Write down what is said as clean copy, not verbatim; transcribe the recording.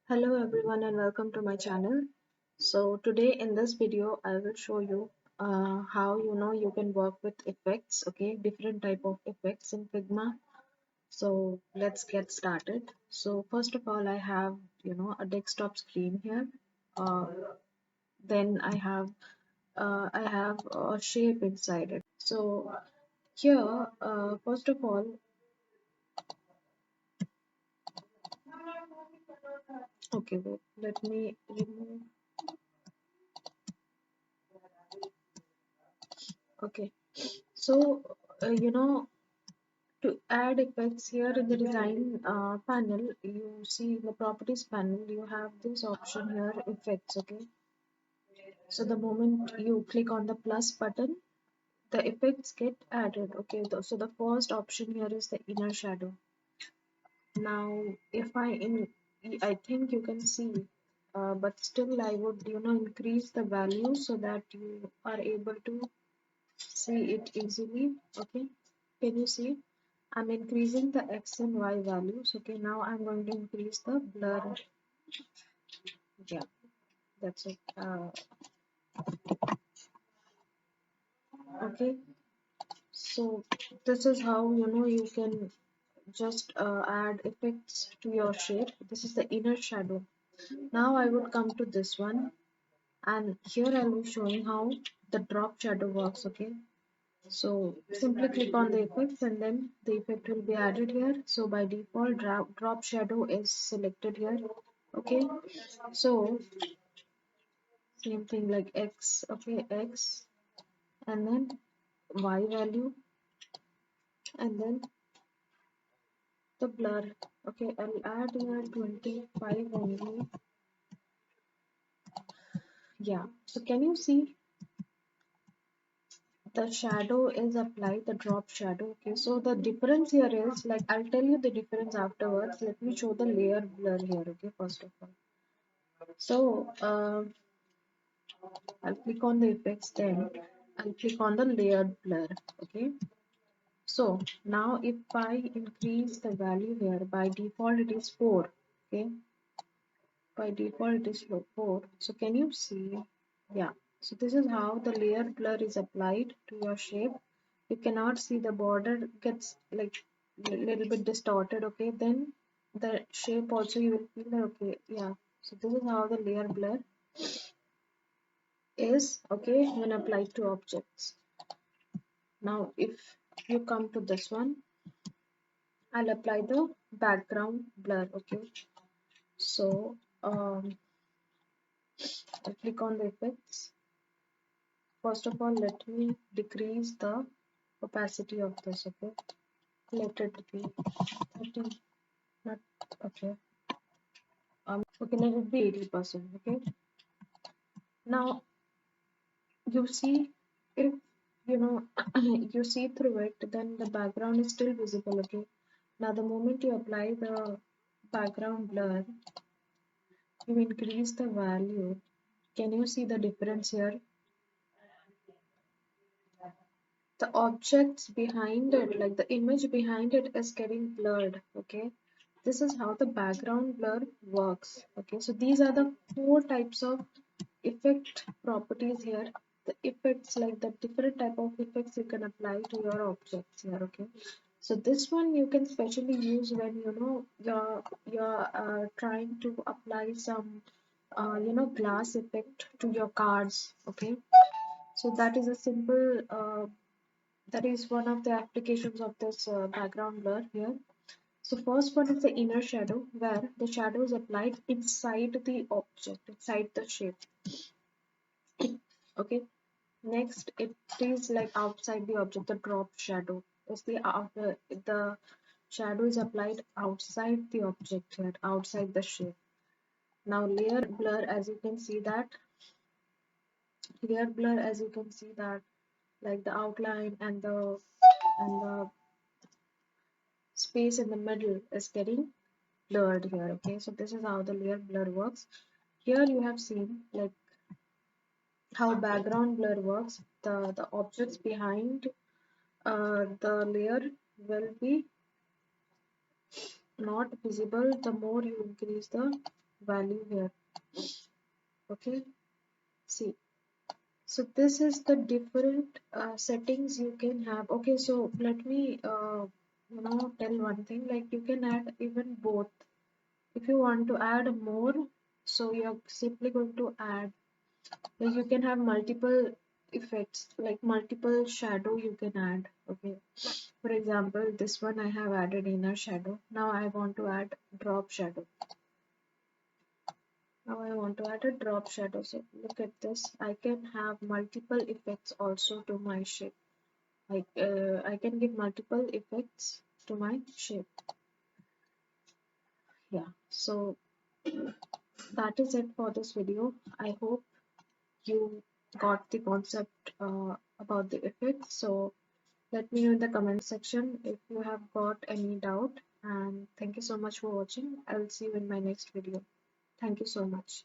Hello everyone and welcome to my channel. So today in this video I will show you how you can work with effects, okay, different type of effects in Figma. So let's get started. So first of all I have a desktop screen here. Uh, then I have a shape inside it. So here first of all, okay, wait, let me remove. Okay, so to add effects here in the design panel, you see in the properties panel, you have this option here, effects, okay? So the moment you click on the plus button, the effects get added, okay? So the first option here is the inner shadow. Now, if I think you can see, but still I would, increase the value so that you are able to see it easily, okay? Can you see? I'm increasing the x and y values. Okay, now I'm going to increase the blur. Yeah, that's it. Okay, so this is how you can just add effects to your shape. This is the inner shadow. Now I would come to this one, and here I will be showing how the drop shadow works. Okay, so simply click on the effects and then the effect will be added here. So by default, drop shadow is selected here. Okay, so same thing like x, okay, x, and then y value, and then the blur. Okay, I'll add here 25 only. Yeah, so can you see the shadow is applied, the drop shadow? Okay, so the difference here is, like, I'll tell you the difference afterwards. Let me show the layer blur here. Okay, first of all, so I'll click on the effects, then I'll click on the layered blur. Okay, so now if I increase the value here, by default it is 4. Okay, by default it is 4. So can you see? Yeah. So this is how the layer blur is applied to your shape. You cannot see, the border gets like a little bit distorted. Okay, then the shape also you will feel that, okay, yeah. So this is how the layer blur is, okay, when applied to objects. Now if you come to this one, I'll apply the background blur. Okay, so I'll click on the effects. First of all, let me decrease the opacity of this. Okay, let it be 30, not okay. Okay, let it be 80%. Okay, now you see, if you know you see through it, then the background is still visible. Okay, now the moment you apply the background blur, you increase the value. Can you see the difference here? The objects behind it, like the image behind it, is getting blurred. Okay, this is how the background blur works. Okay, so these are the 4 types of effect properties here. The effects, like the different type of effects you can apply to your objects here. Okay, so this one you can specially use when you're trying to apply some glass effect to your cards. Okay, so that is a simple that is one of the applications of this background blur here. So first one is the inner shadow, where the shadow is applied inside the object, inside the shape. Okay. Next, it is like outside the object. The drop shadow is the shadow is applied outside the object here, outside the shape. Now layer blur, as you can see that like the outline and the space in the middle is getting blurred here. Okay, so this is how the layer blur works. Here you have seen like how background blur works. The objects behind the layer will be not visible, the more you increase the value here. Okay, see. So this is the different settings you can have. Okay, so let me tell one thing, like you can add even both. If you want to add more, so you're simply going to add, like you can have multiple effects, like multiple shadow you can add. Okay, for example, this one I have added inner shadow. Now I want to add drop shadow. Now I want to add a drop shadow. So look at this, I can have multiple effects also to my shape. Like I can give multiple effects to my shape. Yeah, so that is it for this video. I hope you got the concept about the effects. So let me know in the comment section if you have got any doubt, and thank you so much for watching. I will see you in my next video. Thank you so much.